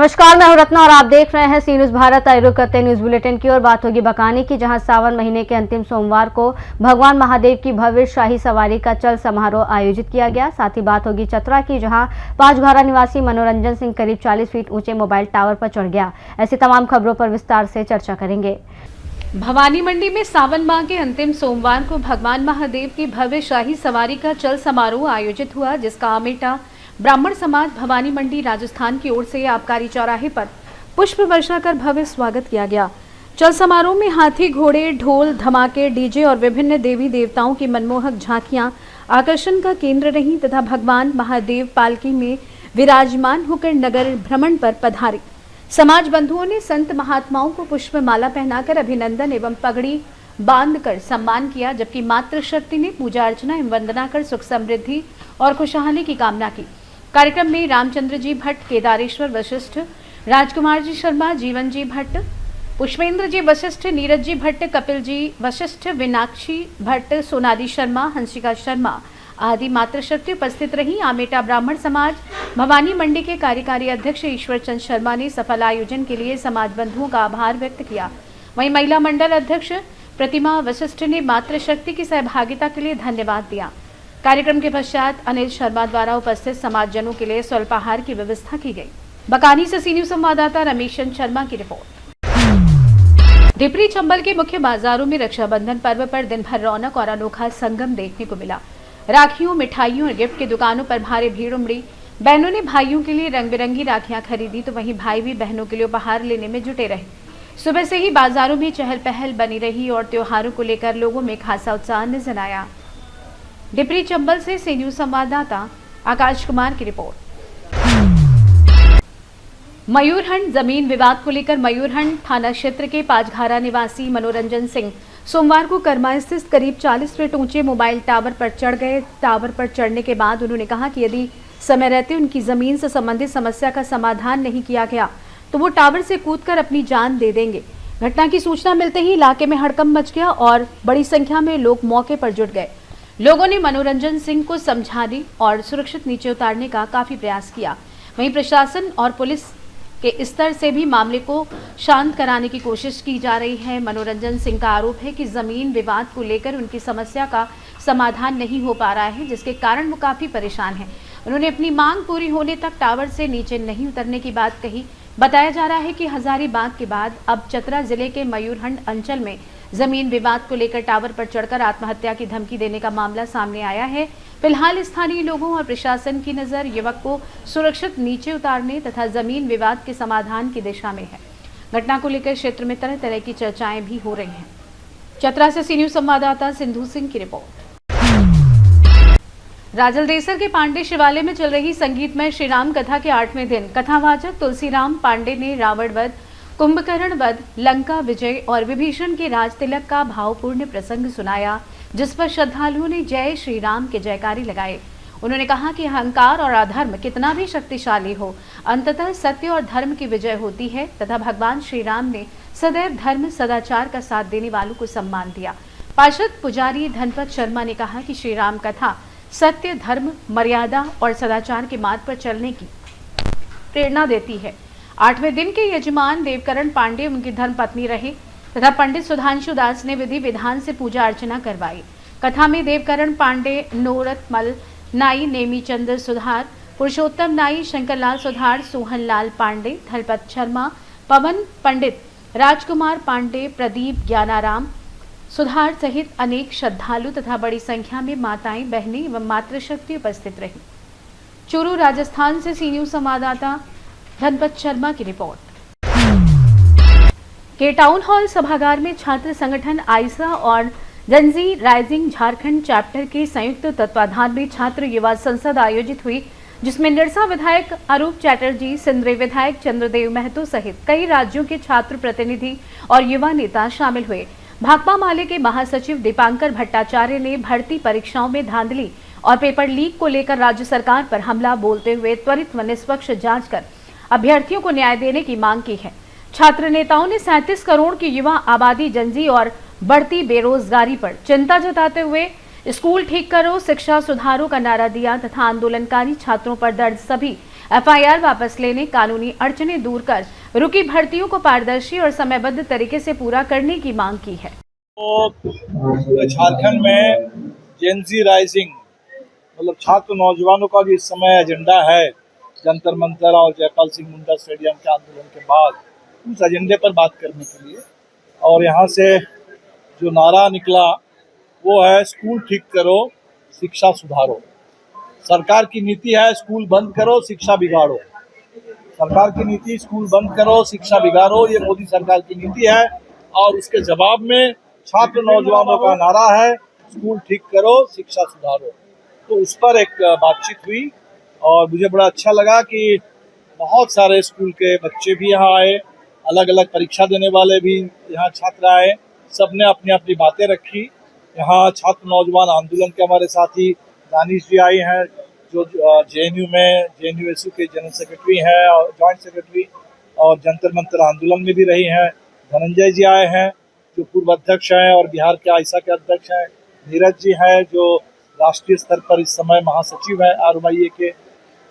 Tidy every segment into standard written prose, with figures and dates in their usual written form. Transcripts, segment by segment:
नमस्कार, मैं हूं रत्ना और आप देख रहे हैं सी न्यूज भारत। रुख करते न्यूज बुलेटिन की और बात होगी बकानी की, जहां सावन महीने के अंतिम सोमवार को भगवान महादेव की भव्य शाही सवारी का चल समारोह आयोजित किया गया। साथ ही बात होगी चतरा की, जहां पांचघारा निवासी मनोरंजन सिंह करीब 40 फीट ऊंचे मोबाइल टावर पर चढ़ गया। ऐसी तमाम खबरों पर विस्तार से चर्चा करेंगे। भवानी मंडी में सावन माह के अंतिम सोमवार को भगवान महादेव की भव्य शाही सवारी का चल समारोह आयोजित हुआ, जिसका आमेटा ब्राह्मण समाज भवानी मंडी राजस्थान की ओर से आबकारी चौराहे पर पुष्प वर्षा कर भव्य स्वागत किया गया। चल समारोह में हाथी, घोड़े, ढोल, धमाके, डीजे और विभिन्न देवी देवताओं की मनमोहक झांकियां आकर्षण का केंद्र रहीं तथा भगवान महादेव पालकी में विराजमान होकर नगर भ्रमण पर पधारे। समाज बंधुओं ने संत महात्माओं को पुष्प माला पहनाकर अभिनंदन एवं पगड़ी बांधकर सम्मान किया, जबकि मातृशक्ति ने पूजा अर्चना एवं वंदना कर सुख समृद्धि और खुशहाली की कामना की। कार्यक्रम में रामचंद्र जी भट्ट, केदारेश्वर वशिष्ठ, राजकुमार जी शर्मा, जीवन जी भट्ट, पुष्पेंद्र जी वशिष्ठ, नीरज जी भट्ट, कपिल जी वशिष्ठ, विनाक्षी भट्ट, सोनाली शर्मा, हंसिका शर्मा आदि मातृशक्ति उपस्थित रही। आमेटा ब्राह्मण समाज भवानी मंडी के कार्यकारी अध्यक्ष ईश्वर चंद शर्मा ने सफल आयोजन के लिए समाज बंधुओं का आभार व्यक्त किया। वहीं महिला मंडल अध्यक्ष प्रतिमा वशिष्ठ ने मातृशक्ति की सहभागिता के लिए धन्यवाद दिया। कार्यक्रम के पश्चात अनिल शर्मा द्वारा उपस्थित समाजजनों के लिए स्वल्पाहार की व्यवस्था की गई। बकानी से सी न्यूज संवाददाता रमेश चंद शर्मा की रिपोर्ट। डिपरी चंबल के मुख्य बाजारों में रक्षाबंधन पर्व पर दिन भर रौनक और अनोखा संगम देखने को मिला। राखियों, मिठाइयों और गिफ्ट की दुकानों पर भारी भीड़ उमड़ी। बहनों ने भाइयों के लिए रंग बिरंगी राखियां खरीदी, तो वहीं भाई भी बहनों के लिए उपहार लेने में जुटे रहे। सुबह से ही बाजारों में चहल पहल बनी रही और त्योहारों को लेकर लोगों में खासा उत्साह नजर आया। डिपरी चंबल से सी न्यूज संवाददाता आकाश कुमार की रिपोर्ट। मयूरहंड जमीन विवाद को लेकर मयूरहंड थाना क्षेत्र के पांचघारा निवासी मनोरंजन सिंह सोमवार को करमा स्थित करीब 40 फीट ऊंचे मोबाइल टावर पर चढ़ गए। टावर पर चढ़ने के बाद उन्होंने कहा कि यदि समय रहते उनकी जमीन से संबंधित समस्या का समाधान नहीं किया गया तो वो टावर से कूदकर अपनी जान दे देंगे। घटना की सूचना मिलते ही इलाके में हड़कंप मच गया और बड़ी संख्या में लोग मौके पर जुट गए। लोगों ने मनोरंजन सिंह को समझाने और सुरक्षित नीचे उतारने का काफी प्रयास किया। वहीं प्रशासन और पुलिस के स्तर से भी मामले को शांत कराने की कोशिश की जा रही है। मनोरंजन सिंह का आरोप है कि जमीन विवाद को लेकर उनकी समस्या का समाधान नहीं हो पा रहा है, जिसके कारण वो काफी परेशान हैं। उन्होंने अपनी मांग पूरी होने तक टावर से नीचे नहीं उतरने की बात कही। बताया जा रहा है कि हजारीबाग के बाद अब चतरा जिले के मयूरहंड अंचल में जमीन विवाद को लेकर टावर पर चढ़कर आत्महत्या की धमकी देने का मामला सामने आया है। फिलहाल स्थानीय लोगों और प्रशासन की नजर युवक को सुरक्षित नीचे उतारने तथा जमीन विवाद के समाधान की दिशा में है। घटना को लेकर क्षेत्र में तरह तरह की चर्चाएं भी हो रही हैं। चतरा से सी न्यूज संवाददाता सिंधु सिंह की रिपोर्ट। राजलदेसर के पांडे शिवालय में चल रही संगीतमय श्रीराम कथा के 8वें दिन कथावाचक तुलसीराम पांडे ने रावण वध, कुंभकर्ण वध, लंका विजय और विभीषण के राज तिलक का भावपूर्ण प्रसंग सुनाया, जिस पर श्रद्धालुओं ने जय श्री राम के जयकारे लगाए। उन्होंने कहा कि अहंकार और अधर्म कितना भी शक्तिशाली हो, अंततः सत्य और धर्म की विजय होती है तथा भगवान श्री राम ने सदैव धर्म सदाचार का साथ देने वालों को सम्मान दिया। पार्षद पुजारी धनपत शर्मा ने कहा कि श्री राम कथा सत्य, धर्म, मर्यादा और सदाचार के मार्ग पर चलने की प्रेरणा देती है। 8वें दिन के यजमान देवकरण पांडे उनकी धर्म पत्नी रहे तथा पंडित सुधांशु दास ने विधि विधान से पूजा अर्चना करवाई। कथा में देवकरण पांडे, नोरतमल नाई, नेमीचंद्र सुधार, पुरुषोत्तम नाई, शंकरलाल सुधार, सोहनलाल पांडे, थलपत शर्मा, पवन पंडित, राजकुमार पांडे, प्रदीप ज्ञानाराम सुधार सहित अनेक श्रद्धालु तथा बड़ी संख्या में माताएं, बहनें एवं मातृशक्ति उपस्थित रही। चूरू राजस्थान से सी न्यूज संवाददाता धनपत शर्मा की रिपोर्ट। के टाउन हॉल सभागार में छात्र संगठन आइसा और जनजी राइजिंग झारखंड चैप्टर के संयुक्त तत्वाधान में छात्र युवा संसद आयोजित हुई, जिसमें निरसा विधायक अरूप चैटर्जी, सिंदरी विधायक चंद्रदेव महतो सहित कई राज्यों के छात्र प्रतिनिधि और युवा नेता शामिल हुए। भाकपा माले के महासचिव दीपांकर भट्टाचार्य ने भर्ती परीक्षाओं में धांधली और पेपर लीक को लेकर राज्य सरकार पर हमला बोलते हुए त्वरित व निष्पक्ष जांच कर अभ्यर्थियों को न्याय देने की मांग की है। छात्र नेताओं ने 37 करोड़ की युवा आबादी, जनजी और बढ़ती बेरोजगारी पर चिंता जताते हुए स्कूल ठीक करो, शिक्षा सुधारो का नारा दिया तथा आंदोलनकारी छात्रों पर दर्ज सभी एफआईआर वापस लेने, कानूनी अड़चनें दूर कर रुकी भर्तियों को पारदर्शी और समयबद्ध तरीके से पूरा करने की मांग की है। तो झारखंड में जेनजी राइजिंग मतलब छात्र नौजवानों का जो इस समय एजेंडा है, जंतर मंतर और जयपाल सिंह मुंडा स्टेडियम के आंदोलन के बाद उस एजेंडे पर बात करने के लिए, और यहाँ से जो नारा निकला वो है स्कूल ठीक करो, शिक्षा सुधारो। सरकार की नीति है स्कूल बंद करो, शिक्षा बिगाड़ो। सरकार की नीति स्कूल बंद करो, शिक्षा बिगाड़ो, ये मोदी सरकार की नीति है। और उसके जवाब में छात्र नौजवानों का नारा है स्कूल ठीक करो, शिक्षा सुधारो। तो उस पर एक बातचीत हुई और मुझे बड़ा अच्छा लगा कि बहुत सारे स्कूल के बच्चे भी यहाँ आए, अलग अलग परीक्षा देने वाले भी यहाँ छात्र आए, सबने अपनी अपनी बातें रखी। यहाँ छात्र नौजवान आंदोलन के हमारे साथी दानिश जी आए हैं जो जेएनयू में जेएनयूएसयू के जनरल सेक्रेटरी हैं और जॉइंट सेक्रेटरी, और जंतर मंतर आंदोलन में भी रही हैं। धनंजय जी आए हैं जो पूर्व अध्यक्ष हैं और बिहार के आइसा के अध्यक्ष हैं। नीरज जी हैं जो राष्ट्रीय स्तर पर इस समय महासचिव हैं RYA के।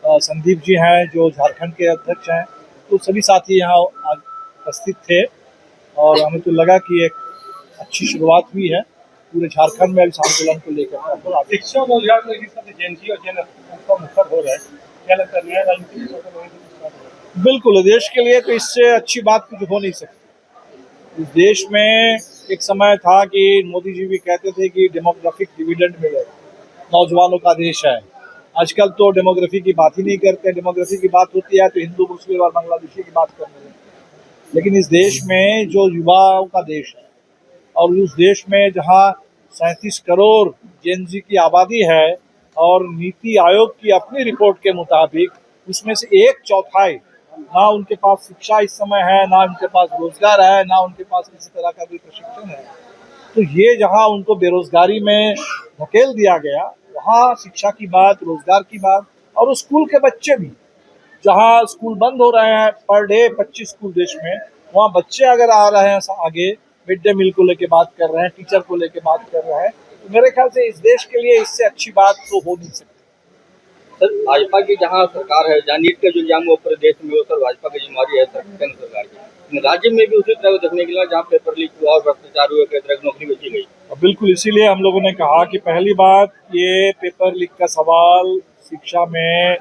संदीप जी हैं जो झारखंड के अध्यक्ष हैं। तो सभी साथी यहाँ उपस्थित थे और हमें तो लगा कि एक अच्छी शुरुआत हुई है पूरे झारखंड में इस आंदोलन को लेकर। शिक्षा रोजगार जेएनजी और मुखर हो रहा है, क्या लगता है नया राजनीति? बिल्कुल, देश के लिए तो इससे अच्छी बात कुछ हो नहीं सकती। इस देश में एक समय था कि मोदी जी भी कहते थे कि डेमोग्राफिक डिविडेंड मिले, नौजवानों का देश है। आजकल तो डेमोग्राफी की बात ही नहीं करते। डेमोग्राफी की बात होती है तो हिंदू, मुस्लिम और बांग्लादेशी की बात करने लगते। लेकिन इस देश में जो युवाओं का देश है और उस देश में जहाँ 37 करोड़ जेनजी की आबादी है और नीति आयोग की अपनी रिपोर्ट के मुताबिक उसमें से 1/4 ना उनके पास शिक्षा इस समय है, ना उनके पास रोजगार है, ना उनके पास किसी तरह का भी प्रशिक्षण है। तो ये जहाँ उनको बेरोजगारी में धकेल दिया गया, वहाँ शिक्षा की बात, रोजगार की बात, और स्कूल के बच्चे भी जहाँ स्कूल बंद हो रहे हैं पर डे 25 स्कूल देश में, वहाँ बच्चे अगर आ रहे हैं आगे, मिड डे मील को लेके बात कर रहे हैं, टीचर को लेके बात कर रहे हैं, तो मेरे ख्याल से इस देश के लिए इससे अच्छी बात तो हो नहीं सकती। सर, भाजपा की जहाँ सरकार है, जहाँ नीट का जो इल्जाम वो पूरे देश में, वो सर भाजपा की जिम्मेदारी है केंद्र सरकार की। राज्य में भी उसी तरह देखने के लिए जहाँ पेपर लीक हुआ और भ्रष्टाचार हुआ, कई तरह की नौकरी बेची गई। बिल्कुल, इसीलिए हम लोगों ने कहा कि पहली बात ये पेपर लीक का सवाल शिक्षा में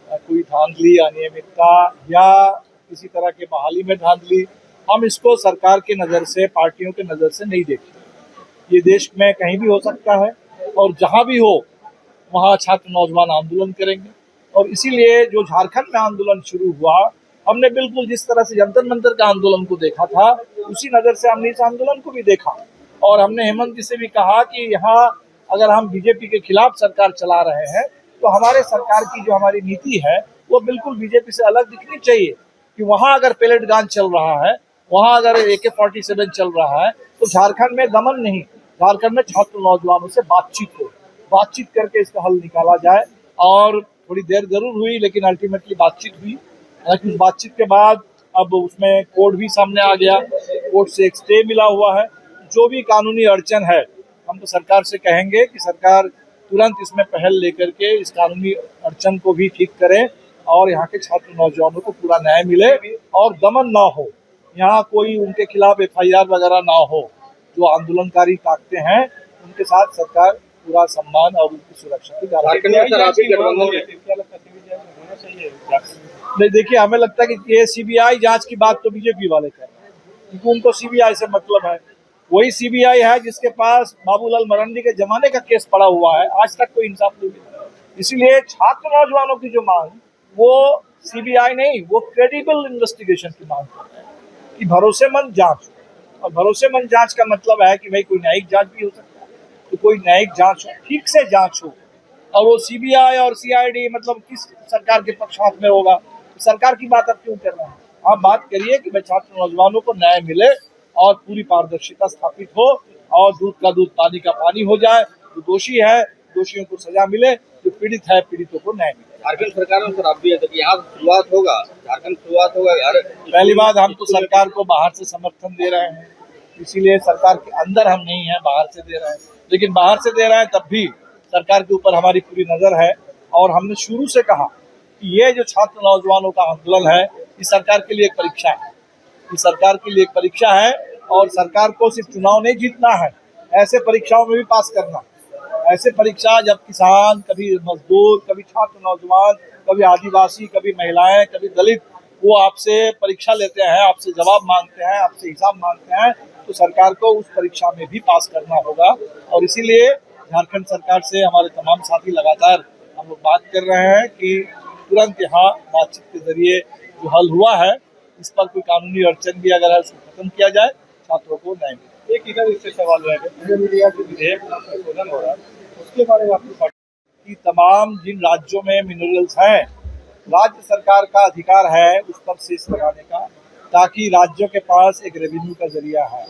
कोई धांधली, अनियमितता या किसी तरह के बहाली में धांधली, हम इसको सरकार के नज़र से, पार्टियों के नज़र से नहीं देखते। ये देश में कहीं भी हो सकता है और जहाँ भी हो वहाँ छात्र नौजवान आंदोलन करेंगे। और इसीलिए जो झारखंड में आंदोलन शुरू हुआ, हमने बिल्कुल जिस तरह से जंतर मंतर का आंदोलन को देखा था उसी नज़र से हमने इस आंदोलन को भी देखा। और हमने हेमंत जी से भी कहा कि यहाँ अगर हम बीजेपी के खिलाफ सरकार चला रहे हैं तो हमारे सरकार की जो हमारी नीति है वो बिल्कुल बीजेपी से अलग दिखनी चाहिए। कि वहाँ अगर पेलेट गन चल रहा है, वहाँ अगर AK-47 चल रहा है, तो झारखंड में दमन नहीं, झारखंड में छात्र नौजवानों से बातचीत हो, बातचीत करके इसका हल निकाला जाए। और थोड़ी देर जरूर हुई लेकिन अल्टीमेटली बातचीत हुई। हालांकि उस बातचीत के बाद अब उसमें कोर्ट भी सामने आ गया, कोर्ट से एक स्टे मिला हुआ है। जो भी कानूनी अड़चन है हम तो सरकार से कहेंगे कि सरकार तुरंत इसमें पहल लेकर के इस कानूनी अड़चन को भी ठीक करे और यहाँ के छात्र नौजवानों को पूरा न्याय मिले और दमन ना हो, यहाँ कोई उनके खिलाफ FIR वगैरह ना हो। जो आंदोलनकारी ताकते हैं उनके साथ सरकार पूरा सम्मान और उनकी सुरक्षा की गारंटी। नहीं, देखिए, हमें लगता है कि ये CBI जांच की बात तो बीजेपी वाले कर रहे हैं, क्योंकि उनको CBI से मतलब है। वही CBI है जिसके पास बाबूलाल मरांडी के जमाने का केस पड़ा हुआ है, आज तक कोई इंसाफ नहीं मिला। इसीलिए छात्र नौजवानों की जो मांग वो CBI नहीं, वो क्रेडिबल इन्वेस्टिगेशन की मांग कर रहे हैं कि भरोसेमंद जांच। और भरोसेमंद जांच का मतलब है कि भाई कोई न्यायिक जांच भी हो सकता है, तो कोई न्यायिक जांच हो, ठीक से जांच हो। और वो CBI और CID मतलब किस सरकार के पक्षपात में होगा? तो सरकार की बात आप क्यों कर रहे हैं? आप बात करिए कि भाई छात्र नौजवानों को न्याय मिले और पूरी पारदर्शिता स्थापित हो और दूध का दूध, पानी का पानी हो जाए। जो दोषी है दोषियों को सजा मिले, जो पीड़ित है पीड़ितों को न्याय मिले। झारखंड सरकार में सर आप भी है तो यहाँ शुरुआत होगा, झारखंड शुरुआत होगा यार। पहली बात, हम तो सरकार को बाहर से समर्थन दे रहे हैं, इसीलिए सरकार के अंदर हम नहीं है, बाहर से दे रहे हैं। लेकिन बाहर से दे रहे हैं तब भी सरकार के ऊपर हमारी पूरी नज़र है। और हमने शुरू से कहा कि ये जो छात्र नौजवानों का आंदोलन है, ये सरकार के लिए एक परीक्षा है, ये सरकार के लिए एक परीक्षा है। और सरकार को सिर्फ चुनाव नहीं जीतना है, ऐसे परीक्षाओं में भी पास करना। ऐसे परीक्षा जब किसान, कभी मजदूर, कभी छात्र नौजवान, कभी आदिवासी, कभी महिलाएं, कभी दलित, वो आपसे परीक्षा लेते हैं, आपसे जवाब मांगते हैं, आपसे हिसाब मांगते हैं, तो सरकार को उस परीक्षा में भी पास करना होगा। और इसीलिए झारखंड सरकार से हमारे तमाम साथी लगातार हम लोग बात कर रहे हैं कि तुरंत यहाँ बातचीत के जरिए जो हल हुआ है, इस पर कोई कानूनी अड़चन भी अगर है उसको खत्म किया जाए, छात्रों को न्याय मिले। एक इधर इससे सवाल है कि मीडिया जो विधेयक में संशोधन हो रहा है उसके बारे में आपकी पार्टी कि तमाम जिन राज्यों में मिनरल्स हैं, राज्य सरकार का अधिकार है उस पर सेस लगाने का, ताकि राज्यों के पास एक रेवेन्यू का जरिया है।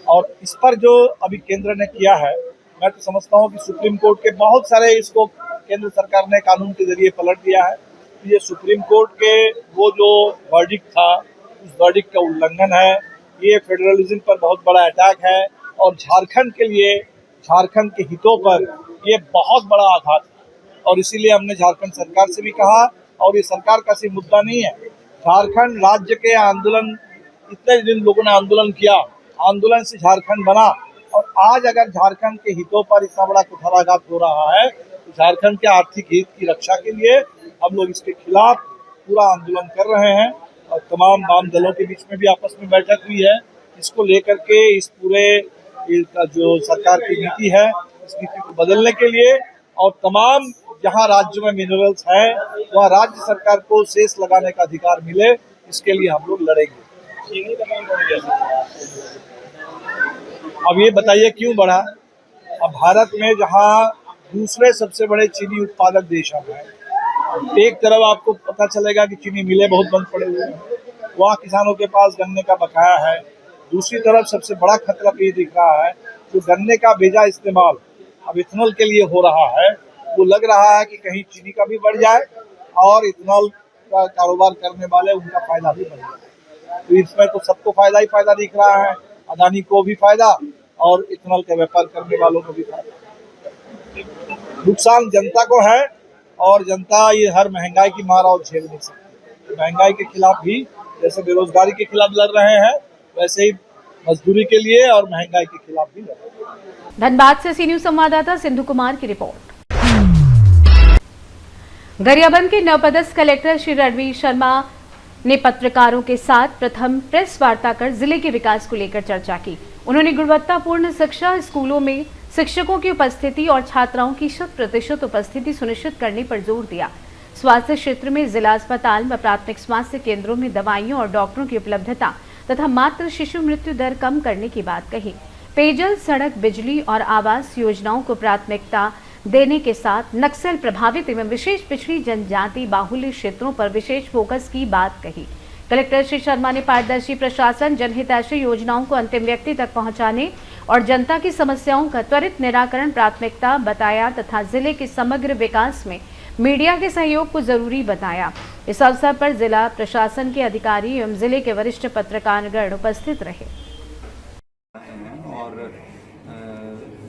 और इस पर जो अभी केंद्र ने किया है, मैं तो समझता हूँ कि सुप्रीम कोर्ट के बहुत सारे इसको केंद्र सरकार ने कानून के जरिए पलट दिया है। तो ये सुप्रीम कोर्ट के वो जो वर्डिक्ट था, उस वर्डिक्ट का उल्लंघन है। ये फेडरलिज्म पर बहुत बड़ा अटैक है और झारखंड के लिए, झारखंड के हितों पर ये बहुत बड़ा आघात है। और इसीलिए हमने झारखंड सरकार से भी कहा, और ये सरकार का सिर्फ मुद्दा नहीं है, झारखंड राज्य के आंदोलन, इतने दिन लोगों ने आंदोलन किया, आंदोलन से झारखंड बना। और आज अगर झारखंड के हितों पर इतना बड़ा कुठाराघात हो रहा है, तो झारखंड के आर्थिक हित की रक्षा के लिए हम लोग इसके खिलाफ पूरा आंदोलन कर रहे हैं। और तमाम वाम दलों के बीच में भी आपस में बैठक हुई है, इसको लेकर के इस पूरे जो सरकार की नीति है, इस नीति को बदलने के लिए, और तमाम जहां राज्य में मिनरल्स है वहां राज्य सरकार को सेस लगाने का अधिकार मिले, इसके लिए हम लोग लड़ेंगे। चीनी का दाम बढ़ गया। अब ये बताइए क्यों बढ़ा? अब भारत में जहां दूसरे सबसे बड़े चीनी उत्पादक देश हम हैं, एक तरफ आपको पता चलेगा कि चीनी मिलें बहुत बंद पड़े हुए हैं, वहाँ किसानों के पास गन्ने का बकाया है। दूसरी तरफ सबसे बड़ा खतरा ये दिख रहा है, जो गन्ने का बेजा इस्तेमाल अब इथेनॉल के लिए हो रहा है, वो लग रहा है कि कहीं चीनी का भी बढ़ जाए और इथेनॉल का कारोबार करने वाले उनका फायदा भी बढ़ जाए। तो इसमें तो सबको फायदा ही फायदा दिख रहा है, अदानी को भी फायदा और इथेनॉल का व्यापार करने वालों को भी फायदा। नुकसान जनता को है, और जनता ये हर महंगाई की मार और झेल नहीं सकती। महंगाई के खिलाफ भी जैसे बेरोजगारी के खिलाफ लड़ रहे हैं, वैसे ही मजदूरी के लिए और महंगाई के खिलाफ भी लड़ रहे हैं। धनबाद से सी न्यूज संवाददाता सिंधु कुमार की रिपोर्ट। गरियाबंद के नवपदस्थ कलेक्टर श्री रणवीर शर्मा ने पत्रकारों के साथ प्रथम प्रेस वार्ता कर जिले के विकास को लेकर चर्चा की। उन्होंने गुणवत्तापूर्ण शिक्षा, स्कूलों में शिक्षकों की उपस्थिति और छात्राओं की 100% उपस्थिति सुनिश्चित करने पर जोर दिया। स्वास्थ्य क्षेत्र में जिला अस्पताल व प्राथमिक स्वास्थ्य केंद्रों में दवाइयों और डॉक्टरों की उपलब्धता तथा मातृ शिशु मृत्यु दर कम करने की बात कही। पेयजल, सड़क, बिजली और आवास योजनाओं को प्राथमिकता देने के साथ नक्सल प्रभावित एवं विशेष पिछड़ी जनजाति बाहुल्य क्षेत्रों पर विशेष फोकस की बात कही। कलेक्टर श्री शर्मा ने पारदर्शी प्रशासन, जनहितैषी योजनाओं को अंतिम व्यक्ति तक पहुंचाने और जनता की समस्याओं का त्वरित निराकरण प्राथमिकता बताया तथा जिले के समग्र विकास में मीडिया के सहयोग को जरूरी बताया। इस अवसर पर जिला प्रशासन के अधिकारी एवं जिले के वरिष्ठ पत्रकारगण उपस्थित रहे। और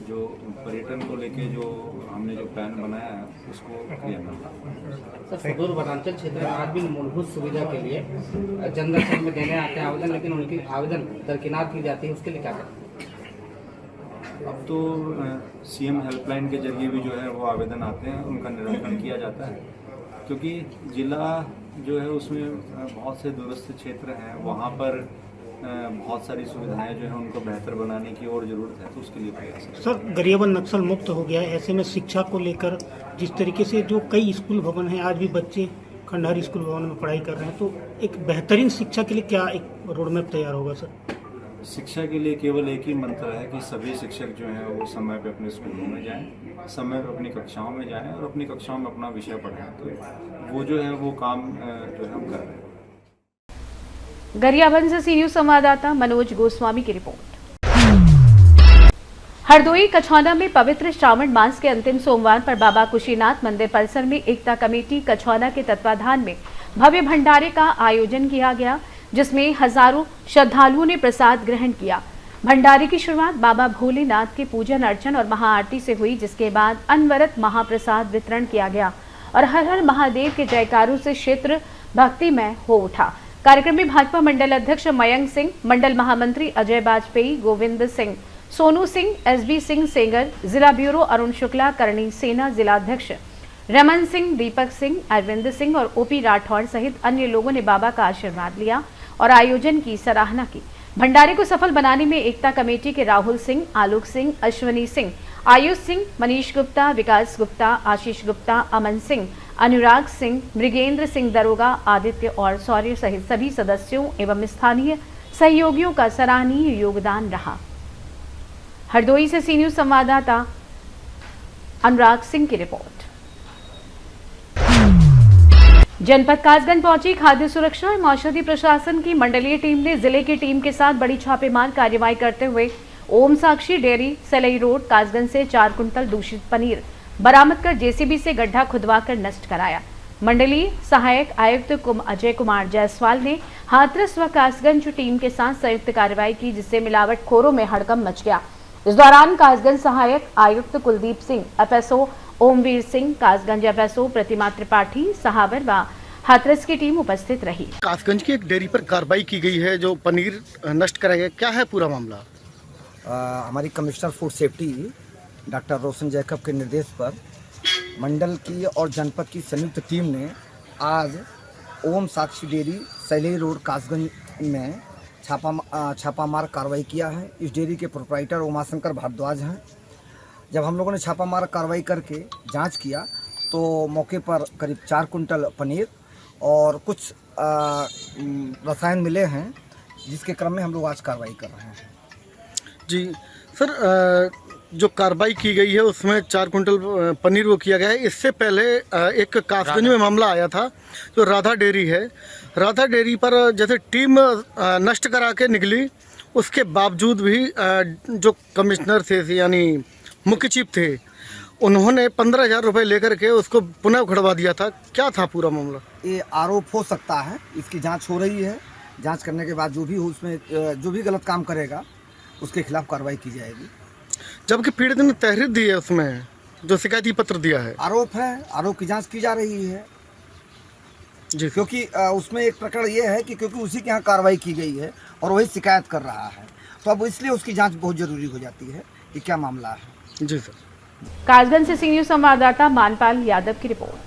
जो पर्यटन को लेके जो हमने जो प्लान बनाया है उसको क्लियर करना। सर, सुदूर वनांचल क्षेत्र में आज भी मूलभूत सुविधा के लिए जनरक्षण में देने आते हैं आवेदन, लेकिन उनकी आवेदन दरकिनार की जाती है, उसके लिए क्या करें? अब तो सीएम हेल्पलाइन के जरिए भी जो है वो आवेदन आते हैं, उनका निराकरण किया जाता है, क्योंकि जिला जो है उसमें बहुत से दूरस्थ क्षेत्र हैं, वहाँ पर बहुत सारी सुविधाएं जो है उनको बेहतर बनाने की और ज़रूरत है, तो उसके लिए प्रयास है। सर, गरियाबंद नक्सल मुक्त हो गया है, ऐसे में शिक्षा को लेकर जिस तरीके से जो कई स्कूल भवन हैं, आज भी बच्चे खंडहर स्कूल भवन में पढ़ाई कर रहे हैं, तो एक बेहतरीन शिक्षा के लिए क्या एक रोड मैप तैयार होगा सर? शिक्षा के लिए केवल एक ही मंत्र है कि सभी शिक्षक जो हैं वो समय पे अपने स्कूलों में जाएं, समय पे अपनी कक्षाओं में जाएं और अपनी कक्षाओं में अपना विषय पढ़ें। तो वो जो है वो काम जो है हम कर रहे हैं। गरियाबंद से सी न्यूज संवाददाता मनोज गोस्वामी की रिपोर्ट। हरदोई कछौना में पवित्र श्रावण मास के अंतिम सोमवार पर बाबा कुशीनाथ मंदिर परिसर में एकता कमेटी कछौना के तत्वाधान में भव्य भंडारे का आयोजन किया गया, जिसमें हजारों श्रद्धालुओं ने प्रसाद ग्रहण किया। भंडारे की शुरुआत बाबा भोलेनाथ के पूजन अर्चन और महाआरती से हुई, जिसके बाद अनवरत महाप्रसाद वितरण किया गया और हर हर महादेव के जयकारों से क्षेत्र भक्तिमय हो उठा। कार्यक्रम में भाजपा मंडल अध्यक्ष मयंक सिंह, मंडल महामंत्री अजय वाजपेयी, गोविंद सिंह, सोनू सिंह, एसबी सिंह सेंगर, जिला ब्यूरो अरुण शुक्ला, करणी सेना जिलाध्यक्ष रमन सिंह, दीपक सिंह, अरविंद सिंह और ओपी राठौड़ सहित अन्य लोगों ने बाबा का आशीर्वाद लिया और आयोजन की सराहना की। भंडारे को सफल बनाने में एकता कमेटी के राहुल सिंह, आलोक सिंह, अश्वनी सिंह, आयुष सिंह, मनीष गुप्ता, विकास गुप्ता, आशीष गुप्ता, अमन सिंह, अनुराग सिंह, मृगेंद्र सिंह दरोगा, आदित्य और सौर्य सहित सभी सदस्यों एवं स्थानीय सहयोगियों का सराहनीय योगदान रहा। हरदोई से सी न्यूज संवाददाता अनुराग सिंह की रिपोर्ट। जनपद कासगंज पहुंची खाद्य सुरक्षा एवं औषधि प्रशासन की मंडलीय टीम ने जिले की टीम के साथ बड़ी छापेमार कार्रवाई करते हुए ओम साक्षी डेयरी, सलई रोड, कासगंज से 4 कुंटल दूषित पनीर बरामद कर जेसीबी से गड्ढा खुदवाकर नष्ट कराया। मंडलीय सहायक आयुक्त अजय कुमार जायसवाल ने हाथरस व कासगंज टीम के साथ संयुक्त कार्रवाई की, जिससे मिलावटखोरों में हड़कंप मच गया। इस दौरान कासगंज सहायक आयुक्त कुलदीप सिंह, एफएसओ ओमवीर सिंह, कासगंज एफएसओ प्रतिमा त्रिपाठी, सहावर व हाथरस की टीम उपस्थित रही। कासगंज की एक डेयरी पर कार्रवाई की गई है, जो पनीर नष्ट कराया गया, क्या है पूरा मामला? हमारी कमिश्नर फूड सेफ्टी डॉक्टर रोशन जैकब के निर्देश पर मंडल की और जनपद की संयुक्त टीम ने आज ओम साक्षी डेयरी, सैलई रोड, कासगंज में छापामार कार्रवाई किया है। इस डेयरी के प्रोप्राइटर उमाशंकर भारद्वाज हैं। जब हम लोगों ने छापामार कार्रवाई करके जांच किया तो मौके पर करीब 4 कुंटल पनीर और कुछ रसायन मिले हैं, जिसके क्रम में हम लोग आज कार्रवाई कर रहे हैं। जी सर, जो कार्रवाई की गई है उसमें 4 कुंटल पनीर वो किया गया है। इससे पहले एक कासगंज में मामला आया था, जो राधा डेयरी है। राधा डेयरी पर जैसे टीम नष्ट करा के निकली, उसके बावजूद भी जो कमिश्नर थे यानी मुख्य चीफ थे, उन्होंने 15,000 रुपये लेकर के उसको पुनः उखड़वा दिया था। क्या था पूरा मामला? ये आरोप हो सकता है, इसकी जांच हो रही है। जांच करने के बाद जो भी उसमें जो भी गलत काम करेगा उसके खिलाफ कार्रवाई की जाएगी। जबकि पीड़ित ने तहरीर दी है, उसमें जो शिकायती पत्र दिया है, आरोप है, आरोप की जांच की जा रही है जी। क्योंकि उसमें एक प्रकरण ये है कि क्योंकि उसी के यहाँ कार्रवाई की गई है और वही शिकायत कर रहा है, तो अब इसलिए उसकी जांच बहुत जरूरी हो जाती है कि क्या मामला है। जी सर। कासगंज से सी न्यूज संवाददाता मानपाल यादव की रिपोर्ट।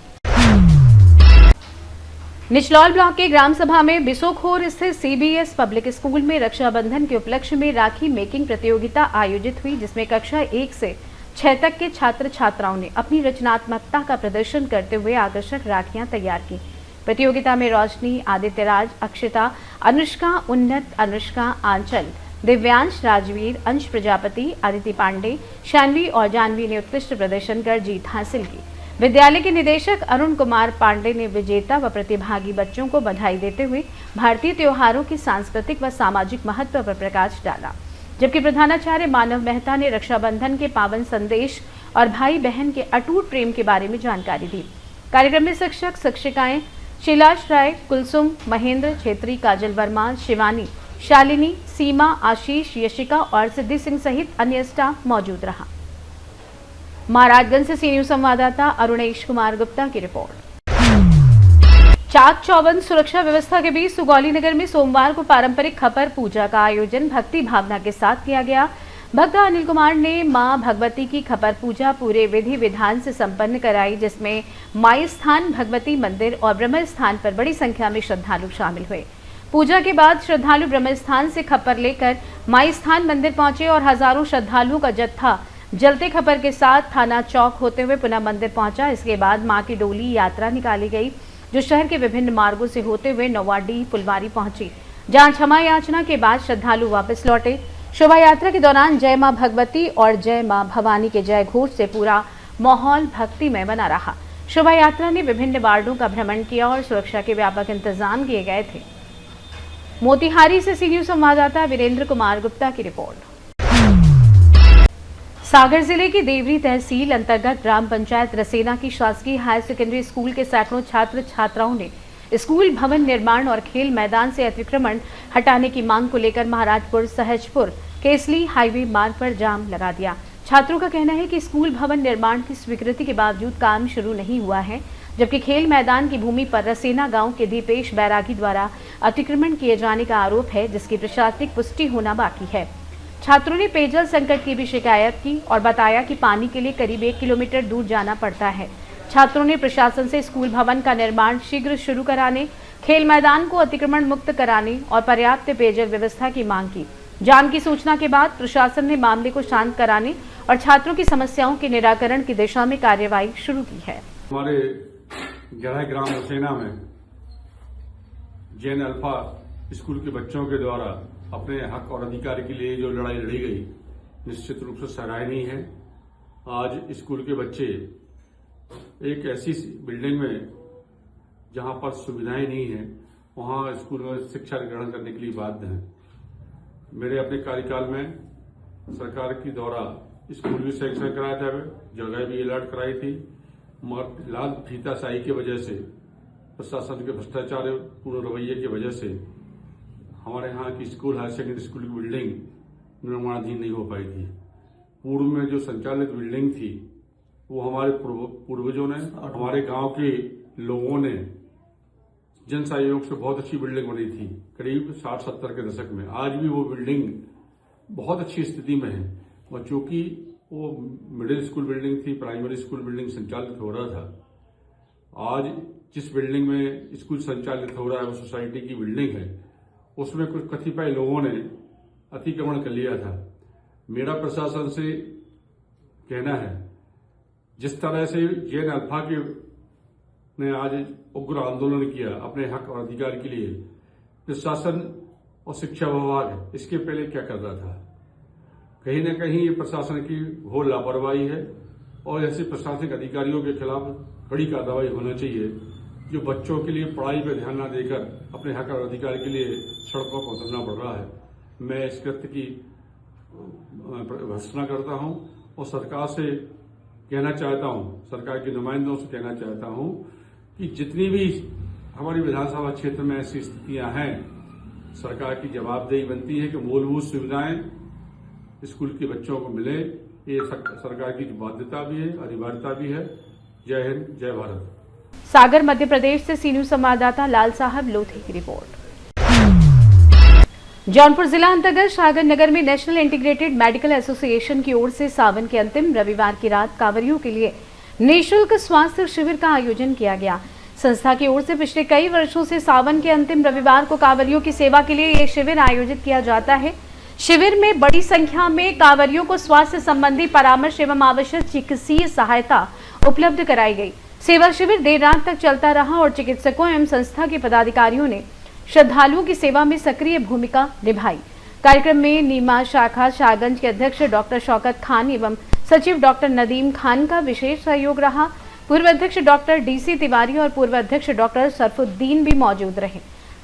निचलौल ब्लॉक के ग्राम सभा में बिसोखोर स्थित सीबीएस पब्लिक स्कूल में रक्षाबंधन के उपलक्ष्य में राखी मेकिंग प्रतियोगिता आयोजित हुई, जिसमें कक्षा 1 से 6 तक के छात्र छात्राओं ने अपनी रचनात्मकता का प्रदर्शन करते हुए आकर्षक राखियां तैयार की। प्रतियोगिता में रोशनी, आदित्यराज, अक्षिता, अनुष्का, उन्नत, अनुष्का, आंचल, दिव्यांश, राजवीर, अंश प्रजापति, आदिति पांडे, शानवी और जानवी ने उत्कृष्ट प्रदर्शन कर जीत हासिल की। विद्यालय के निदेशक अरुण कुमार पांडे ने विजेता व प्रतिभागी बच्चों को बधाई देते हुए भारतीय त्योहारों की सांस्कृतिक व सामाजिक महत्व पर प्रकाश डाला, जबकि प्रधानाचार्य मानव मेहता ने रक्षाबंधन के पावन संदेश और भाई बहन के अटूट प्रेम के बारे में जानकारी दी। कार्यक्रम में शिक्षक शिक्षिकाएं शिलाश राय, कुलसुम, महेंद्र छेत्री, काजल वर्मा, शिवानी, शालिनी, सीमा, आशीष, यशिका और सिद्धि सिंह सहित अन्य स्टाफ मौजूद रहा। महाराजगंज से सी न्यूज संवाददाता अरुणेश कुमार गुप्ता की रिपोर्ट। चाक चौबंद सुरक्षा व्यवस्था के बीच सुगौली नगर में सोमवार को पारंपरिक खपर पूजा का आयोजन भक्ति भावना के साथ किया गया। भक्त अनिल कुमार ने मां भगवती की खपर पूजा पूरे विधि विधान से संपन्न कराई, जिसमें माई स्थान भगवती मंदिर और ब्रह्म स्थान पर बड़ी संख्या में श्रद्धालु शामिल हुए। पूजा के बाद श्रद्धालु ब्रह्म स्थान से खपर लेकर माई स्थान मंदिर पहुंचे और हजारों श्रद्धालुओं का जत्था जलते खपर के साथ थाना चौक होते हुए पुनः मंदिर पहुंचा। इसके बाद मां की डोली यात्रा निकाली गई, जो शहर के विभिन्न मार्गों से होते हुए नौवाडी फुलवारी पहुंची, जहां क्षमा याचना के बाद श्रद्धालु वापस लौटे। शोभा यात्रा के दौरान जय मां भगवती और जय मां भवानी के जय घोष से पूरा माहौल भक्तिमय बना रहा। शोभा यात्रा ने विभिन्न वार्डों का भ्रमण किया और सुरक्षा के व्यापक इंतजाम किए गए थे। मोतिहारी से सी न्यूज संवाददाता वीरेंद्र कुमार गुप्ता की रिपोर्ट। सागर जिले की देवरी तहसील अंतर्गत ग्राम पंचायत रसेना की शासकीय हायर सेकेंडरी स्कूल के सैकड़ों छात्र छात्राओं ने स्कूल भवन निर्माण और खेल मैदान से अतिक्रमण हटाने की मांग को लेकर महाराजपुर, सहजपुर, केसली हाईवे मार्ग पर जाम लगा दिया। छात्रों का कहना है कि स्कूल भवन निर्माण की स्वीकृति के बावजूद काम शुरू नहीं हुआ है, जबकि खेल मैदान की भूमि पर रसेना गांव के दीपेश बैरागी द्वारा अतिक्रमण किए जाने का आरोप है, जिसकी प्रशासनिक पुष्टि होना बाकी है। छात्रों ने पेयजल संकट की भी शिकायत की और बताया कि पानी के लिए करीब 1 किलोमीटर दूर जाना पड़ता है। छात्रों ने प्रशासन से स्कूल भवन का निर्माण शीघ्र शुरू कराने, खेल मैदान को अतिक्रमण मुक्त कराने और पर्याप्त पेयजल व्यवस्था की मांग की। जाम की सूचना के बाद प्रशासन ने मामले को शांत कराने और छात्रों की समस्याओं के निराकरण की दिशा में कार्यवाही शुरू की है। हमारे गढ़ा ग्राम रसेना में जैन अल्फा स्कूल के बच्चों के द्वारा अपने हक और अधिकार के लिए जो लड़ाई लड़ी गई, निश्चित रूप से सराहनीय है। आज स्कूल के बच्चे एक ऐसी बिल्डिंग में जहां पर सुविधाएं नहीं है, वहां स्कूल में शिक्षा ग्रहण करने के लिए बाध्य हैं। मेरे अपने कार्यकाल में सरकार की द्वारा स्कूल भी सैंक्शन कराया था, जगह भी अलर्ट कराई थी, मगर लाल फीताशाही की वजह से, प्रशासन के भ्रष्टाचार पूर्ण रवैये की वजह से हमारे यहाँ की स्कूल हायर सेकेंडरी स्कूल की बिल्डिंग निर्माणाधीन नहीं हो पाई थी। पूर्व में जो संचालित बिल्डिंग थी वो हमारे पूर्वजों ने, हमारे गांव के लोगों ने जन सहयोग से बहुत अच्छी बिल्डिंग बनी थी, करीब 60-70 के दशक में। आज भी वो बिल्डिंग बहुत अच्छी स्थिति में है, और चूंकि वो मिडिल स्कूल बिल्डिंग थी, प्राइमरी स्कूल बिल्डिंग संचालित हो रहा था। आज जिस बिल्डिंग में स्कूल संचालित हो रहा है वो सोसाइटी की बिल्डिंग है, उसमें कुछ कतिपय लोगों ने अतिक्रमण कर लिया था। मेरा प्रशासन से कहना है, जिस तरह से जैन अल्फा के ने आज उग्र आंदोलन किया अपने हक और अधिकार के लिए, प्रशासन और शिक्षा विभाग इसके पहले क्या कर रहा था? कहीं न कहीं ये प्रशासन की घोर लापरवाही है, और ऐसे प्रशासनिक अधिकारियों के खिलाफ कड़ी कार्रवाई होना चाहिए जो बच्चों के लिए पढ़ाई पर ध्यान न देकर अपने हक और अधिकार के लिए सड़कों पर उतरना पड़ रहा है। मैं इस कृत्य की भर्त्सना करता हूं और सरकार से कहना चाहता हूं, सरकार के नुमाइंदों से कहना चाहता हूं कि जितनी भी हमारी विधानसभा क्षेत्र में ऐसी स्थितियां हैं, सरकार की जवाबदेही बनती है कि मूलभूत सुविधाएं स्कूल के बच्चों को मिले। ये सरकार की बाध्यता भी है, अनिवार्यता भी है। जय हिंद, जय भारत। सागर मध्य प्रदेश से सी न्यूज संवाददाता लाल साहब लोधी की रिपोर्ट। जौनपुर जिला अंतर्गत सागर नगर में नेशनल इंटीग्रेटेड मेडिकल एसोसिएशन की ओर से सावन के अंतिम रविवार की रात कांवरियों के लिए निःशुल्क स्वास्थ्य शिविर का आयोजन किया गया। संस्था की ओर से पिछले कई वर्षों से सावन के अंतिम रविवार को कांवरियों की सेवा के लिए ये शिविर आयोजित किया जाता है। शिविर में बड़ी संख्या में कांवरियों को स्वास्थ्य संबंधी परामर्श एवं आवश्यक चिकित्सीय सहायता उपलब्ध कराई गई। सेवा शिविर देर रात तक चलता रहा और चिकित्सकों एवं संस्था के पदाधिकारियों ने श्रद्धालुओं की सेवा में सक्रिय भूमिका निभाई। कार्यक्रम में नीमा शाखा शाहगंज के अध्यक्ष डॉक्टर शौकत खान एवं सचिव डॉक्टर नदीम खान का विशेष सहयोग रहा। पूर्व अध्यक्ष डॉक्टर डीसी तिवारी और पूर्व अध्यक्ष डॉक्टर सरफुद्दीन भी मौजूद रहे।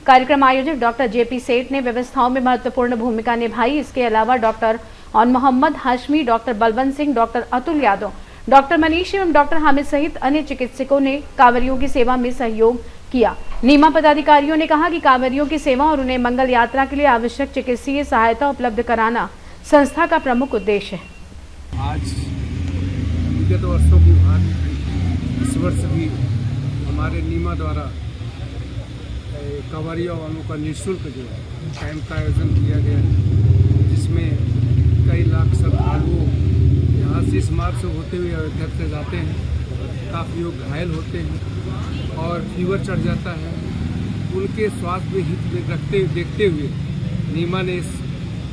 कार्यक्रम आयोजक डॉक्टर जेपी सेठ ने व्यवस्थाओं में महत्वपूर्ण भूमिका निभाई। इसके अलावा डॉक्टर और Mohammed Hashmi, doctor Balwant Singh, doctor Atul Yadav, doctor Manish एवं डॉक्टर हामिद सहित अन्य चिकित्सकों ने कांवरियों की सेवा में सहयोग किया। नीमा पदाधिकारियों ने कहा कि कांवरियों की सेवा और उन्हें मंगल यात्रा के लिए आवश्यक चिकित्सीय सहायता उपलब्ध कराना संस्था का प्रमुख उद्देश्य है। आज विगत वर्षों की भांति इस वर्ष भी हमारे नीमा द्वारा कांवरियों वालों का निःशुल्क जो कैंप का आयोजन किया गया, जिसमें कई लाख श्रद्धालुओं यहाँ से इस मार्ग से होते हुए अयोध्या से जाते हैं। काफ़ी लोग घायल होते हैं और फीवर चढ़ जाता है। उनके स्वास्थ्य हित में देखते हुए नीमा ने इस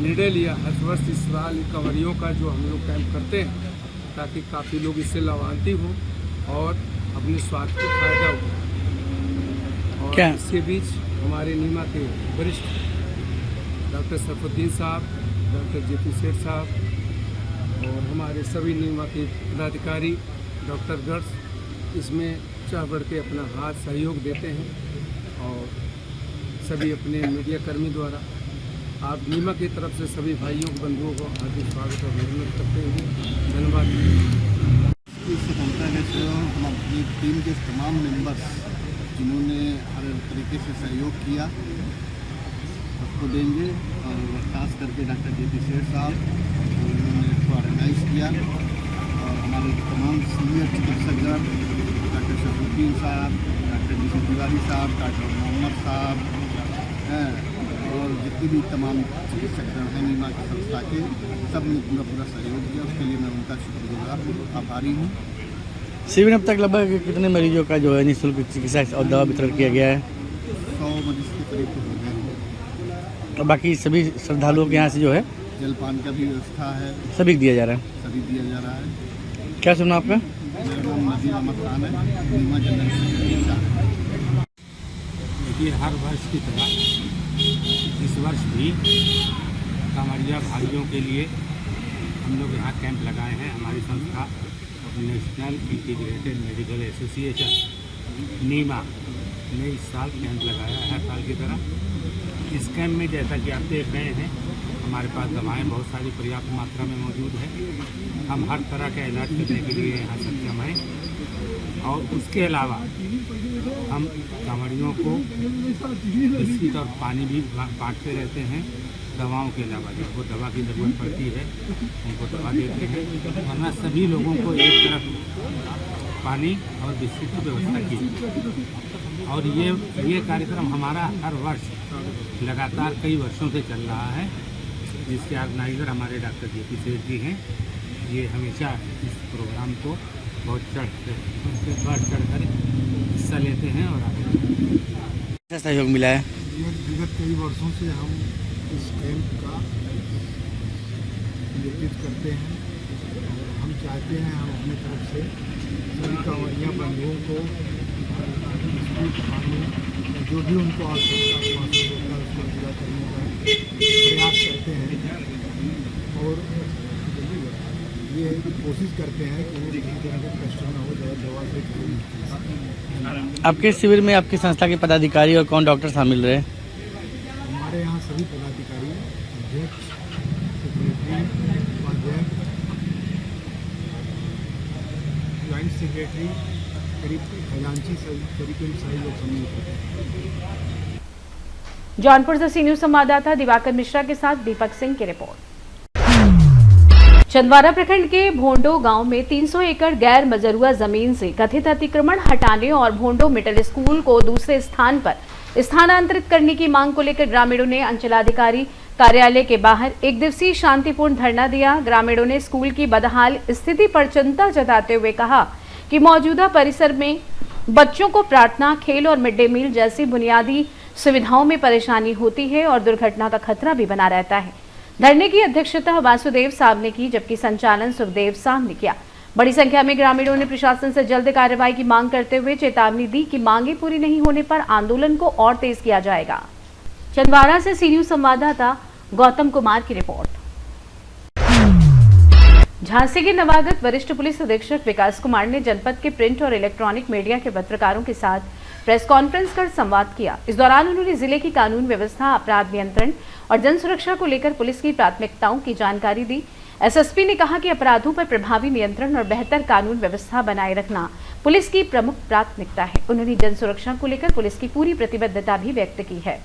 निर्णय लिया हर वर्ष इस साल कांवरियों का जो हम लोग कैंप करते हैं, ताकि काफ़ी लोग इससे लाभान्वित हों और अपने स्वास्थ्य को फायदा हो। और इसके बीच हमारे नीमा के वरिष्ठ डॉक्टर सरफुद्दीन साहब, डॉक्टर जेपी सेठ साहब और हमारे सभी नीमा के पदाधिकारी डॉक्टर गर्ल्स इसमें चाह बढ़ के अपना हाथ सहयोग देते हैं। और सभी अपने मीडिया कर्मी द्वारा आप नीमा की तरफ से सभी भाइयों बंधुओं को हार्दिक स्वागत और अभिनंदन करते हुए धन्यवाद। इस सफलता के हमारी टीम के तमाम मेंबर्स जिन्होंने हर तरीके से सहयोग किया, सबको देंगे। और खास करके डॉक्टर जे.पी. सेठ साहब उन्होंने इसको ऑर्गेनाइज किया और हमारे तमाम सीनियर चिकित्सकगण डॉक्टर शफीउद्दीन साहब, डॉक्टर डी.सी. तिवारी साहब, डॉक्टर मोहम्मद साहब हैं और जितने भी तमाम चिकित्सकगण हैं नीमा की संस्था के, सब ने पूरा सहयोग दिया। उसके लिए मैं उनका शुक्रगुजार हूँ, आभारी हूँ। शिविर में अब तक लगभग कितने मरीजों का जो है निःशुल्क चिकित्सा और दवा वितरण किया गया है? 100 मरीज के करीब हो गए हैं। और बाकी सभी श्रद्धालुओं के यहाँ से जो है जलपान का भी व्यवस्था है, सभी दिया जा रहा है। सभी दिया जा रहा है। क्या सुना आपका? मेरा नाम नजीर अहमद खान है, नीमा जनरल सेक्रेटरी। देखिए, हर वर्ष की तरह इस वर्ष भी कांवड़िया भाइयों के लिए हम लोग यहाँ कैंप लगाए हैं। हमारी संस्था नेशनल इंटीग्रेटेड मेडिकल एसोसिएशन नीमा ने इस साल कैंप लगाया है, हर साल की तरह। इस कैंप में जैसा कि आप देख रहे हैं, हमारे पास दवाएं बहुत सारी पर्याप्त मात्रा में मौजूद है। हम हर तरह का इलाज करने के लिए यहाँ सक्षम हैं। और उसके अलावा हम कांवड़ियों को बिस्किट और पानी भी बांटते रहते हैं। दवाओं के अलावा जब वो दवा की ज़रूरत पड़ती है उनको दवा देते हैं, वरना सभी लोगों को एक तरफ पानी और बिस्किट की व्यवस्था की। और ये कार्यक्रम हमारा हर वर्ष लगातार कई वर्षों से चल रहा है, जिसके ऑर्गेनाइज़र हमारे डॉक्टर जे.पी. सेठ जी हैं। ये हमेशा इस प्रोग्राम को बहुत बढ़ चढ़ कर हिस्सा लेते हैं और आगे सहयोग मिला है। विगत कई वर्षों से हम इस कैंप का नेतृत्व करते हैं। हम चाहते हैं हम अपनी तरफ से सभी कांवड़िया बंधुओं को बिस्कुट, पानी, जो भी उनको आवश्यकता होता है उसको पूरा करने का प्रयास करते हैं और ये कोशिश करते हैं कि वो किसी तरह का कष्ट न हो जाए, दवा से। आपके शिविर में आपकी संस्था के पदाधिकारी और कौन डॉक्टर शामिल रहे? हमारे यहाँ सभी पदाधिकारी, अध्यक्ष, सेक्रेटरी, उपाध्यक्ष, ज्वाइंट सेक्रेटरी, करीब खजांची करीब सारे लोग सम्मिलित होते हैं। जौनपुर से सी न्यूज संवाददाता दिवाकर मिश्रा के साथ दीपक सिंह की रिपोर्ट। चंदवारा प्रखंड के भोंडो गांव में 300 एकड़ गैर मजरूआ जमीन से कथित अतिक्रमण हटाने और भोंडो मिडिल स्कूल को दूसरे स्थान पर स्थानांतरित करने की मांग को लेकर ग्रामीणों ने अंचलाधिकारी कार्यालय के बाहर एक दिवसीय शांतिपूर्ण धरना दिया। ग्रामीणों ने स्कूल की बदहाल स्थिति पर चिंता जताते हुए कहा कि मौजूदा परिसर में बच्चों को प्रार्थना, खेल और मिड डे मील जैसी बुनियादी सुविधाओं में परेशानी होती है और दुर्घटना का खतरा भी बना रहता है। धरने की अध्यक्षता वासुदेव साहब ने की, जबकि संचालन सुखदेव साहब ने किया। बड़ी संख्या में ग्रामीणों ने प्रशासन से जल्द कार्रवाई की मांग करते हुए चेतावनी दी कि मांगे पूरी नहीं होने पर आंदोलन को और तेज किया जाएगा। चंदवारा से सी न्यूज संवाददाता गौतम कुमार की रिपोर्ट। झांसी के नवागत वरिष्ठ पुलिस अधीक्षक विकास कुमार ने जनपद के प्रिंट और इलेक्ट्रॉनिक मीडिया के पत्रकारों के साथ प्रेस कॉन्फ्रेंस कर संवाद किया। इस दौरान उन्होंने जिले की कानून व्यवस्था, अपराध नियंत्रण और जन सुरक्षा को लेकर पुलिस की प्राथमिकताओं की जानकारी दी। एसएसपी ने कहा कि अपराधों पर प्रभावी नियंत्रण और बेहतर कानून व्यवस्था बनाए रखना पुलिस की प्रमुख प्राथमिकता है। उन्होंने जन सुरक्षा को लेकर पुलिस की पूरी प्रतिबद्धता भी व्यक्त की है।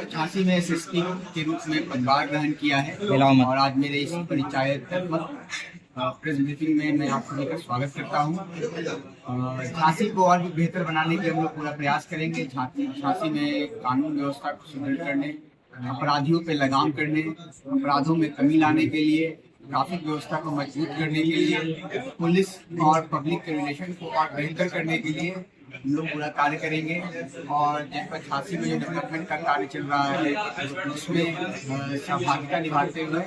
झांसी में एसएसपी के रूप में पदभार ग्रहण किया है और आज मेरे इस पंचायत प्रेस ब्रीफिंग में मैं आप सभी का स्वागत करता हूँ। झांसी को और भी बेहतर बनाने के हम लोग पूरा प्रयास करेंगे। झांसी में कानून व्यवस्था को सुदृढ़ करने, अपराधियों पे लगाम करने, अपराधों में कमी लाने के लिए, ट्रैफिक व्यवस्था को मजबूत करने के लिए, पुलिस और पब्लिक के रिलेशन को और बेहतर करने के लिए हम लोग पूरा कार्य करेंगे। और जनपद झांसी में जो डेवलपमेंट का कार्य चल रहा है उसमें सहभागिता निभाते हुए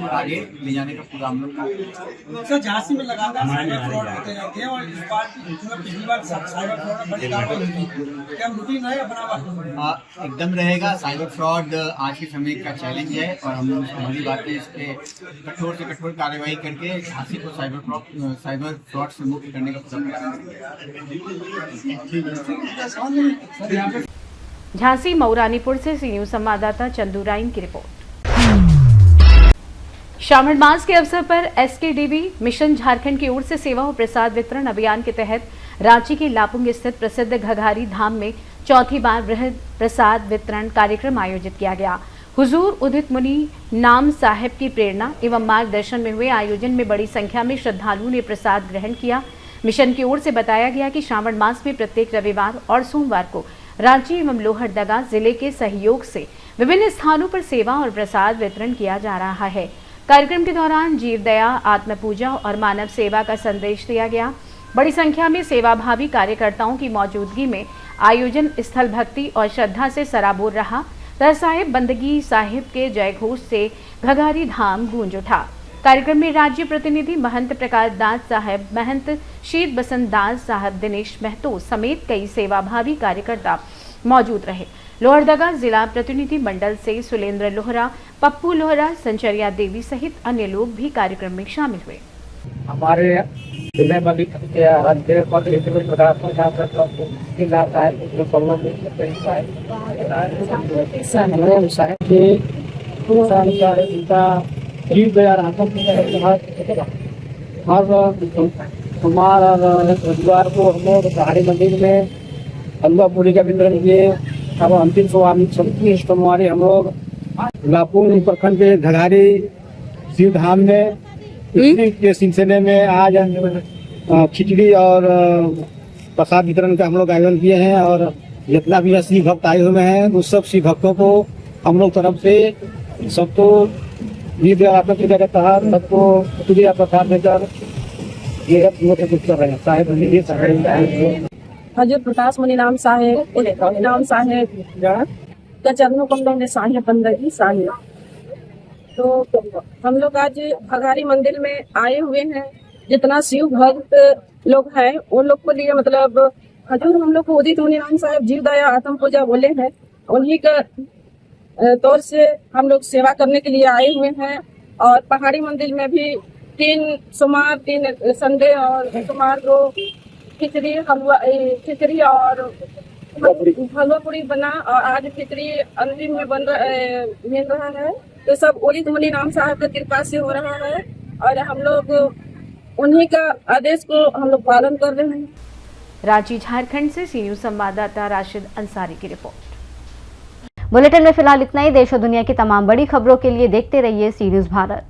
आगे ले जाने का पूरा हम लोग कार्य। सर, झांसी में लगातार साइबर फ्रॉड होते रहते हैं और इस बार पिछली बार साइबर फ्रॉड बड़ी कार्रवाई हुई थी, क्या रूटीन रहेगा बराबर? एकदम रहेगा। साइबर फ्रॉड आज के समय का चैलेंज है और हम लोग हमारी बातें इस पे कठोर से कठोर कार्रवाई करके झांसी को साइबर फ्रॉड से मुक्त करने का पूरा झांसी मऊरानीपुर से सी न्यूज संवाददाता चंदू राइन की रिपोर्ट। श्रावण मास के अवसर पर एसकेडीबी मिशन झारखंड की ओर से सेवा और प्रसाद वितरण अभियान के तहत रांची के लापुंग स्थित प्रसिद्ध घघारी धाम में चौथी बार वृहद प्रसाद वितरण कार्यक्रम आयोजित किया गया। हुजूर उदित मुनि नाम साहिब की प्रेरणा एवं मार्गदर्शन में हुए आयोजन में बड़ी संख्या में श्रद्धालुओं ने प्रसाद ग्रहण किया। मिशन की ओर से बताया गया कि श्रावण मास में प्रत्येक रविवार और सोमवार को रांची एवं लोहरदगा जिले के सहयोग से विभिन्न स्थानों पर सेवा और प्रसाद वितरण किया जा रहा है। कार्यक्रम के दौरान जीव दया, आत्म पूजा और मानव सेवा का संदेश दिया गया। बड़ी संख्या में सेवाभावी कार्यकर्ताओं की मौजूदगी में आयोजन स्थल भक्ति और श्रद्धा से सराबोर रहा। साहिब बंदगी साहिब के जयघोष से घघारी धाम गूंज उठा। कार्यक्रम में राज्य प्रतिनिधि महंत प्रकाश दास साहब, महंत शीत बसंत दास साहब, दिनेश महतो समेत कई सेवाभावी कार्यकर्ता मौजूद रहे। लोहरदगा जिला प्रतिनिधि मंडल से सुलेंद्र लोहरा, पप्पू लोहरा, संचरिया देवी सहित अन्य लोग भी कार्यक्रम में शामिल हुए। हमारे जिले में भी जीव दया हर सोमवार और रविवार को हम लोग पहाड़ी मंदिर में हलवा पूरी का वितरण किए। अब अंतिम सोमवार हम लोग लापुर प्रखंड के घघारी शिव धाम में इसी के सिलसिले में आज खिचड़ी और प्रसाद वितरण का हम लोग आयोजन किए हैं। और जितना भी शिव भक्त आए हुए हैं उस सब शिव भक्तों को हम लोग तरफ से सबको पूजा के तहत सबको पूजा प्रसाद देकर ये कर रहे हैं। हजरत प्रकाश मुनि नाम साहेब का चरणों कमलों में साहिब बंदगी साहिब। तो हम लोग आज घघारी मंदिर में आए हुए हैं। जितना शिव भक्त लोग हैं उन लोग को लिए मतलब हजूर हम लोग को उदित मुनि नाम साहेब जीव दया आत्म पूजा बोले हैं। उन्हीं का तौर से हम लोग सेवा करने के लिए आए हुए हैं। और पहाड़ी मंदिर में भी 3 सोमवार 3 संडे और सोमवार को खिचड़ी और हलवा पूरी बना और आज खिचड़ी अंतिम में मिल रहा है। तो सब उदित मुनि नाम साहब की कृपा से हो रहा है और हम लोग उन्हीं का आदेश को हम लोग पालन कर रहे हैं। रांची झारखंड से सी न्यूज संवाददाता राशिद अंसारी की रिपोर्ट। बुलेटिन में फिलहाल इतना ही। देश और दुनिया की तमाम बड़ी खबरों के लिए देखते रहिए सी न्यूज भारत।